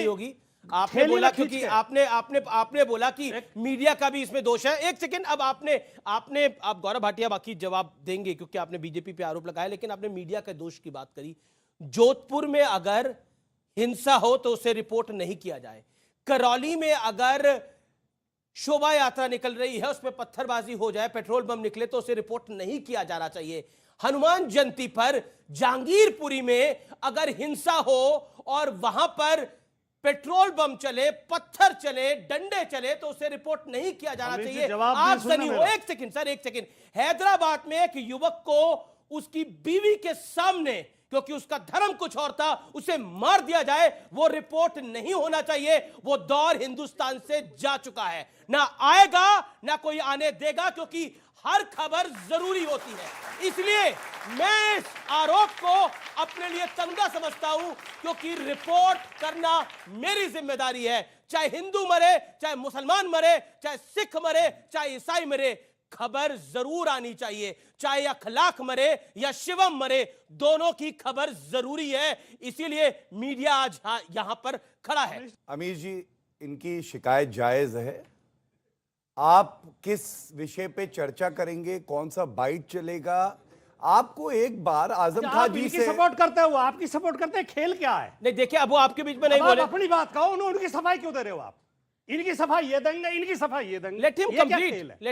होगी। आपने बोला क्योंकि आपने आपने आपने बोला कि मीडिया का भी इसमें दोष है। एक सेकंड, अब आप गौरव भाटिया बाकी जवाब देंगे क्योंकि आपने बीजेपी पे आरोप लगाया, लेकिन आपने मीडिया के दोष की बात करी। जोधपुर में अगर हिंसा हो तो उसे रिपोर्ट नहीं किया जाए, करौली में अगर शोभा यात्रा निकल रही है उसमें पत्थरबाजी हो जाए, पेट्रोल बम निकले तो उसे रिपोर्ट नहीं किया जाना चाहिए। हनुमान जयंती पर जहांगीरपुरी में अगर हिंसा हो और वहां पर पेट्रोल बम चले, पत्थर चले, डंडे चले तो उसे रिपोर्ट नहीं किया जाना चाहिए। आप सनी हो। एक सेकंड सर, एक सेकंड। हैदराबाद में एक युवक को उसकी बीवी के सामने, क्योंकि उसका धर्म कुछ और था, उसे मार दिया जाए, वो रिपोर्ट नहीं होना चाहिए। वो दौर हिंदुस्तान से जा चुका है, ना आएगा ना कोई आने देगा, क्योंकि हर खबर जरूरी होती है। इसलिए मैं इस आरोप को अपने लिए तंगा समझता हूं, क्योंकि रिपोर्ट करना मेरी जिम्मेदारी है। चाहे हिंदू मरे, चाहे मुसलमान मरे, चाहे सिख मरे, चाहे ईसाई मरे, खबर जरूर आनी चाहिए। चाहे अखलाक मरे या शिवम मरे, दोनों की खबर जरूरी है। इसीलिए मीडिया आज यहां पर खड़ा है। अमीर जी, इनकी शिकायत जायज है। आप किस विषय पे चर्चा करेंगे, कौन सा बाइट चलेगा? आपको एक बार आजम खान जी से सपोर्ट करते हो, आपकी सपोर्ट करते हैं, खेल क्या है? नहीं देखिए, अब वो आपके बीच में नहीं बोले। अपनी बात कहो, उनकी सफाई क्यों दे रहे हो आप? इनकी सफाई ये देंगे, इनकी सफाई ये देंगे। लेट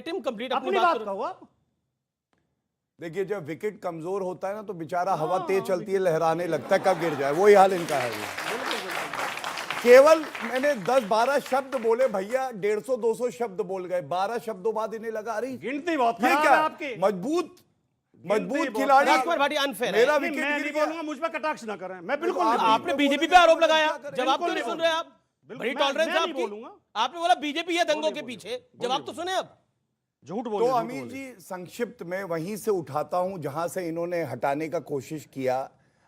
हिम कंप्लीट अपनी बात कहो आप। देखिए, जब विकेट कमजोर होता है ना तो बेचारा हवा तेज चलती है, लहराने लगता है, कब गिर जाए, वही हाल इनका है। केवल मैंने 10-12 शब्द बोले भैया, 150-200 शब्द बोल गए। 12 शब्दों बाद इन्हें लगा रही गिनती बहुत ये खराब क्या है आपकी। मजबूत खिलाड़ी। मेरा विकेट गिर गया, मुझ पर कटाक्ष ना करें। मैं बिल्कुल आपने बीजेपी पे आरोप लगाया, जवाब क्यों नहीं सुन रहे आप? बड़ी टॉलरेंस है आपकी। आपने बोला बीजेपी है दंगों के पीछे, जवाब तो सुने। अब झूठ बोले। तो अमीर जी, संक्षिप्त में वहीं से उठाता हूं जहां से इन्होंने हटाने का कोशिश किया।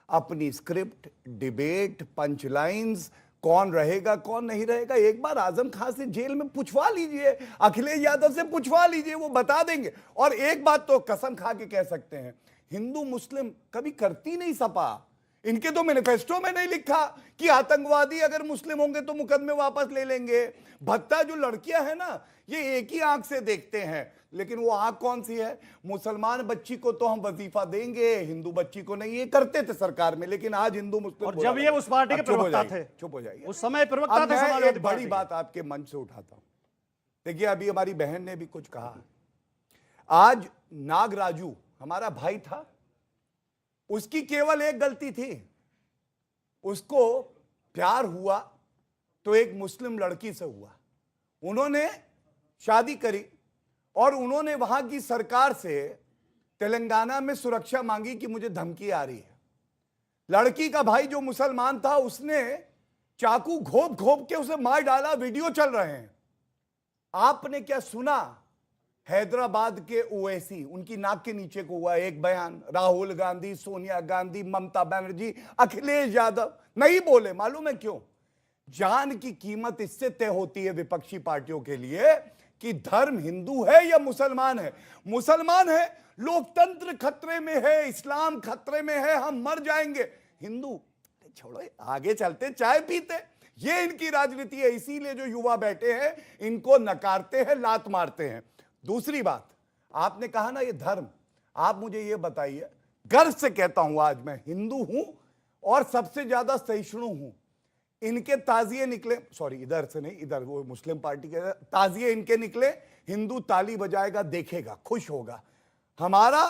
अपनी स्क्रिप्ट, डिबेट, पंचलाइंस, कौन रहेगा कौन नहीं रहेगा, एक बार आजम खान से जेल में पूछवा लीजिए, अखिलेश यादव से पूछवा लीजिए, वो बता देंगे। और एक बात तो कसम खा के कह सकते हैं, हिंदू मुस्लिम कभी करती नहीं सपा। इनके तो मैनिफेस्टो में नहीं लिखा कि आतंकवादी अगर मुस्लिम होंगे तो मुकदमे वापस ले लेंगे। भत्ता जो लड़कियां हैं ना, ये एक ही आंख से देखते हैं, लेकिन वो आंख कौन सी है? मुसलमान बच्ची को तो हम वजीफा देंगे, हिंदू बच्ची को नहीं। ये करते थे सरकार में, लेकिन आज हिंदू मुस्लिम। और जब ये उस पार्टी के प्रवक्ता थे, चुप हो जाइए, उस समय प्रवक्ता थे समाजवादी एक बड़ी बात आपके मन से उठाता हूं। देखिए, अभी हमारी बहन ने भी कुछ कहा। आज नागराजू हमारा भाई था, उसकी केवल एक गलती थी, उसको प्यार हुआ तो एक मुस्लिम लड़की से हुआ। उन्होंने शादी करी और उन्होंने वहां की सरकार से तेलंगाना में सुरक्षा मांगी कि मुझे धमकी आ रही है। लड़की का भाई जो मुसलमान था, उसने चाकू घोप घोप के उसे मार डाला, वीडियो चल रहे हैं। आपने क्या सुना? हैदराबाद के ओवैसी, उनकी नाक के नीचे को हुआ एक बयान। राहुल गांधी, सोनिया गांधी, ममता बनर्जी, अखिलेश यादव नहीं बोले। मालूम है क्यों? जान की कीमत इससे तय होती है विपक्षी पार्टियों के लिए कि धर्म हिंदू है या मुसलमान है। मुसलमान है, लोकतंत्र खतरे में है, इस्लाम खतरे में है, हम मर जाएंगे। हिंदू छोड़ो, आगे चलते चाय पीते। ये इनकी राजनीति है। इसीलिए जो युवा बैठे हैं इनको नकारते हैं, लात मारते हैं। दूसरी बात, आपने कहा ना ये धर्म, आप मुझे ये बताइए, गर्व से कहता हूं आज मैं हिंदू हूं और सबसे ज्यादा सहिष्णु हूं। इनके ताजिए निकले, सॉरी इधर से नहीं, इधर वो मुस्लिम पार्टी के ताजिए इनके निकले, हिंदू ताली बजाएगा, देखेगा, खुश होगा। हमारा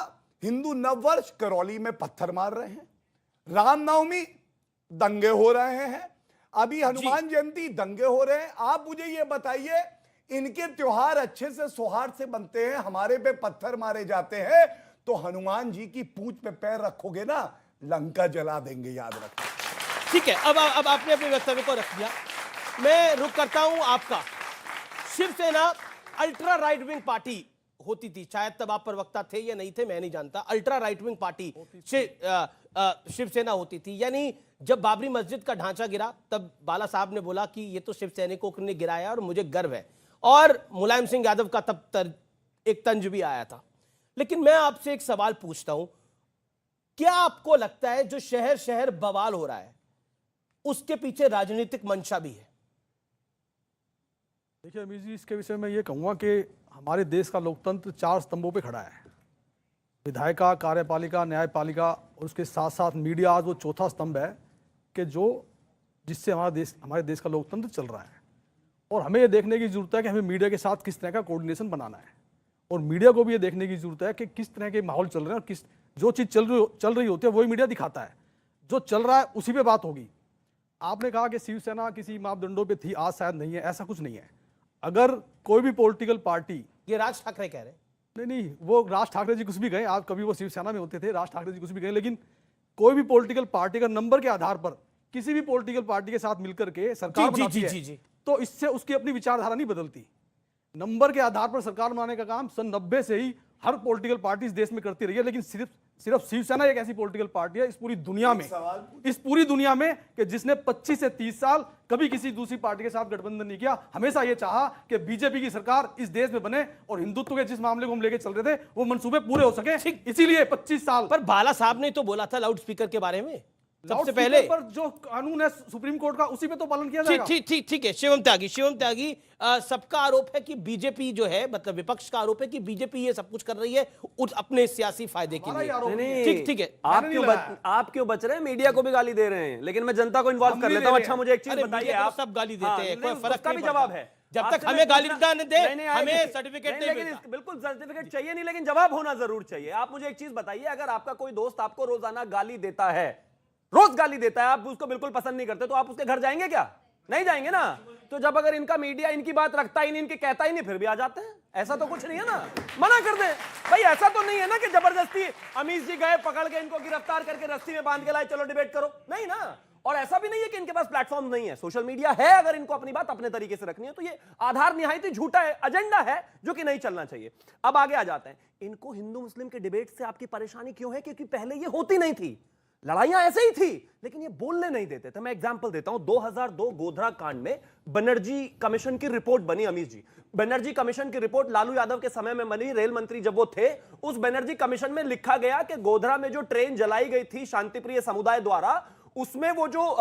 हिंदू नववर्ष करौली में पत्थर मार रहे हैं, रामनवमी दंगे हो रहे हैं, अभी हनुमान जयंती दंगे हो रहे हैं। आप मुझे ये बताइए, इनके त्योहार अच्छे से सौहार्द से बनते हैं, हमारे पे पत्थर मारे जाते हैं, तो हनुमान जी की पूंछ पे पैर रखोगे ना, लंका जला देंगे, याद रखना। ठीक है, अब आपने अपने वक्तव्य को रख दिया। मैं रुक करता हूं आपका। Shiv Sena ultra right wing party होती थी, शायद तब आप प्रवक्ता थे या नहीं थे, मैं नहीं जानता। Ultra right wing party Shiv Sena होती थी। यानी जब बाबरी मस्जिद का ढांचा गिरा, तब बाला साहब ने बोला कि ये तो शिव सैनिकों ने गिराया और मुझे गर्व है, और मुलायम सिंह यादव का तब एक तंज भी आया था। लेकिन मैं आपसे एक सवाल पूछता हूं, क्या आपको लगता है जो शहर शहर बवाल हो रहा है, उसके पीछे राजनीतिक मंशा भी है? देखिए अमीर जी, इसके विषय में ये कहूँगा कि हमारे देश का लोकतंत्र 4 स्तंभों पे खड़ा है। विधायिका, कार्यपालिका, न्यायपालिका और उसके साथ साथ मीडिया आज वो चौथा स्तंभ है कि जिससे हमारे देश का लोकतंत्र चल रहा है। और हमें ये देखने की जरूरत है कि हमें मीडिया के साथ किस तरह का कोऑर्डिनेशन बनाना है, और मीडिया को भी ये देखने की जरूरत है कि किस तरह के माहौल चल रहे हैं, और जो चीज़ चल रही होती है वही मीडिया दिखाता है। जो चल रहा है उसी पे बात होगी। आपने कहा कि शिवसेना किसी मापदंडों पे थी, आज शायद नहीं है, ऐसा कुछ नहीं है। अगर कोई भी पॉलिटिकल पार्टी, ये राज ठाकरे कह रहे हैं। नहीं, वो राज ठाकरे जी कुछ भी गए, आप कभी वो शिवसेना में होते थे, राज ठाकरे जी कुछ भी गए, लेकिन कोई भी पॉलिटिकल पार्टी का नंबर के आधार पर किसी भी पॉलिटिकल पार्टी के साथ मिलकर के सरकार बनाती है, तो इससे उसकी अपनी विचारधारा नहीं बदलती। नंबर के आधार पर सरकार बनाने का काम सन 90 से ही हर पॉलिटिकल पार्टी इस देश में करती रही है, लेकिन सिर्फ शिवसेना एक ऐसी पॉलिटिकल पार्टी है इस पूरी दुनिया में कि जिसने 25 से 30 साल कभी किसी दूसरी पार्टी के साथ गठबंधन नहीं किया। हमेशा ये चाहा कि बीजेपी की सरकार इस देश में बने और हिंदुत्व के जिस मामले को हम लेके चल रहे थे वो मंसूबे पूरे हो सके, इसीलिए 25 साल। पर बाला साहब ने तो बोला था लाउड स्पीकर के बारे में सबसे पहले, पर जो कानून है सुप्रीम कोर्ट का उसी पे तो पालन किया जाएगा। ठीक है। शिवम त्यागी, सबका आरोप है कि बीजेपी जो है, मतलब विपक्ष का आरोप है कि बीजेपी ये सब कुछ कर रही है अपने सियासी फायदे के लिए। ठीक है, आप क्यों बच रहे हैं? मीडिया को भी गाली दे रहे हैं, लेकिन मैं जनता को इन्वॉल्व कर लेता हूं। अच्छा मुझे एक चीज बताइए, आप सब गाली देते हैं, कोई फर्क का भी जवाब है। जब तक हमें गाली न दे, हमें सर्टिफिकेट नहीं मिलता। बिल्कुल सर्टिफिकेट चाहिए नहीं, लेकिन जवाब होना जरूर चाहिए। आप मुझे एक चीज बताइए, अगर आपका कोई दोस्त आपको रोजाना गाली देता है, रोज गाली देता है, आप उसको बिल्कुल पसंद नहीं करते, तो आप उसके घर जाएंगे क्या? नहीं जाएंगे ना। तो जब अगर इनका मीडिया इनकी बात रखता ही नहीं, इनकी कहता ही नहीं, फिर भी आ जाते हैं। ऐसा तो कुछ नहीं है ना, मना कर दे भाई। ऐसा तो नहीं है ना कि जबरदस्ती अमीश जी गए, पकड़ के इनको गिरफ्तार करके रस्सी में बांध के लाए, चलो डिबेट करो, नहीं ना। और ऐसा भी नहीं है कि इनके पास प्लेटफॉर्म नहीं है, सोशल मीडिया है। अगर इनको अपनी बात अपने तरीके से रखनी है तो ये आधार निहायत ही झूठा है, एजेंडा है जो कि नहीं चलना चाहिए। अब आगे आ जाते हैं, इनको हिंदू मुस्लिम के डिबेट से आपकी परेशानी क्यों है? क्योंकि पहले ये होती नहीं थी, लड़ाइयां ऐसे ही थी, लेकिन ये बोलने नहीं देते थे। मैं एग्जांपल देता हूं, 2002 गोधरा कांड में बनर्जी कमीशन की रिपोर्ट बनी। अमीश जी, बनर्जी कमीशन की रिपोर्ट लालू यादव के समय में बनी, रेल मंत्री जब वो थे। उस बनर्जी कमीशन में लिखा गया कि गोधरा में जो ट्रेन जलाई गई थी शांतिप्रिय समुदाय द्वारा, उसमें वो जो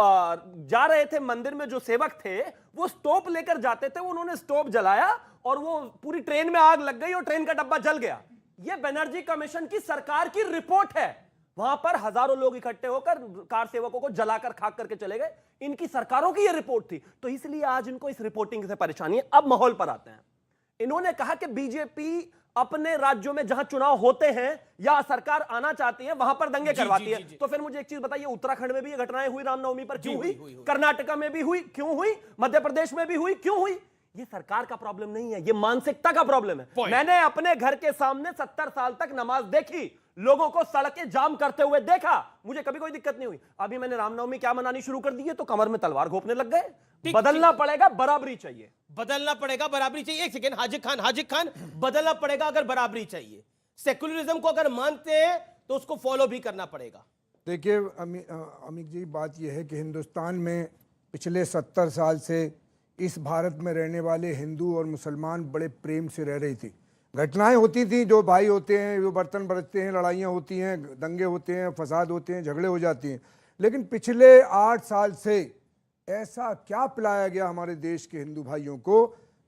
जा रहे थे मंदिर में, जो सेवक थे वो स्टोव लेकर जाते थे, उन्होंने स्टोव जलाया और वो पूरी ट्रेन में आग लग गई और ट्रेन का डब्बा जल गया। ये बनर्जी कमीशन की सरकार की रिपोर्ट है। वहां पर हजारों लोग इकट्ठे होकर कार सेवकों को जलाकर खाक करके चले गए। इनकी सरकारों की यह रिपोर्ट थी, तो इसलिए आज इनको इस रिपोर्टिंग से परेशानी है। अब माहौल पर आते हैं। इन्होंने कहा कि बीजेपी अपने राज्यों में जहां चुनाव होते हैं या सरकार आना चाहती है वहां पर दंगे करवाती है। तो फिर मुझे एक चीज बताइए, उत्तराखंड में भी ये घटनाएं हुई रामनवमी पर, क्यों हुई? कर्नाटक में भी हुई, क्यों हुई? मध्य प्रदेश में भी हुई, क्यों हुई? ये सरकार का प्रॉब्लम नहीं है, ये मानसिकता का प्रॉब्लम है। मैंने अपने घर के सामने 70 साल तक नमाज देखी, लोगों को सड़कें जाम करते हुए देखा, मुझे कभी कोई दिक्कत नहीं हुई। अभी मैंने रामनवमी क्या मनानी शुरू कर दी है तो कमर में तलवार घोंपने लग गए। बदलना पड़ेगा, बराबरी चाहिए, बदलना पड़ेगा, बराबरी चाहिए। एक सेकेंड, हाजिर खान, बदलना पड़ेगा अगर बराबरी चाहिए। सेकुलरिज्म को अगर मानते हैं तो उसको फॉलो भी करना पड़ेगा। देखिए अमित जी, बात यह है कि हिंदुस्तान में पिछले 70 साल से इस भारत में रहने वाले हिंदू और मुसलमान बड़े प्रेम से रह रही थी। घटनाएं होती थी, जो भाई होते हैं जो बर्तन बरतते हैं, लड़ाइयाँ होती हैं, दंगे होते हैं, फसाद होते हैं, झगड़े हो जाती हैं। लेकिन पिछले 8 साल से ऐसा क्या पिलाया गया हमारे देश के हिंदू भाइयों को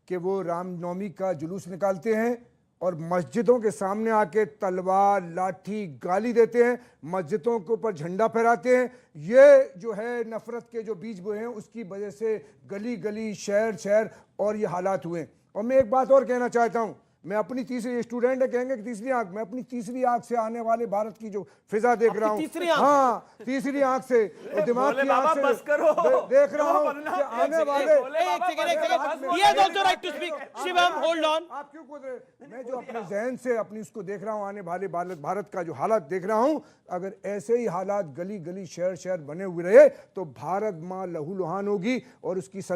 कि वो रामनवमी का जुलूस निकालते हैं और मस्जिदों के सामने आके तलवार, लाठी, गाली देते हैं, मस्जिदों के ऊपर झंडा फहराते हैं। ये जो है नफरत के जो बीज बोए हैं, उसकी वजह से गली गली, शहर शहर और ये हालात हुए। और मैं एक बात और कहना चाहता हूँ, मैं अपनी तीसरी, स्टूडेंट है कहेंगे कि तीसरी आंख, मैं अपनी तीसरी आंख से आने वाले भारत की जो फिजा देख रहा हूँ, हाँ तीसरी आंख से, दिमाग की आंख से देख रहा हूँ कि आने वाले। शिवम होल्ड ऑन, आप क्यों कूद रहे? मैं जो अपने जहन से अपनी उसको देख रहा हूँ, आने वाले भारत का जो हालात देख रहा हूँ, अगर ऐसे ही हालात गली गली, शहर शहर बने हुए रहे तो भारत माँ लहूलुहान होगी और उसकी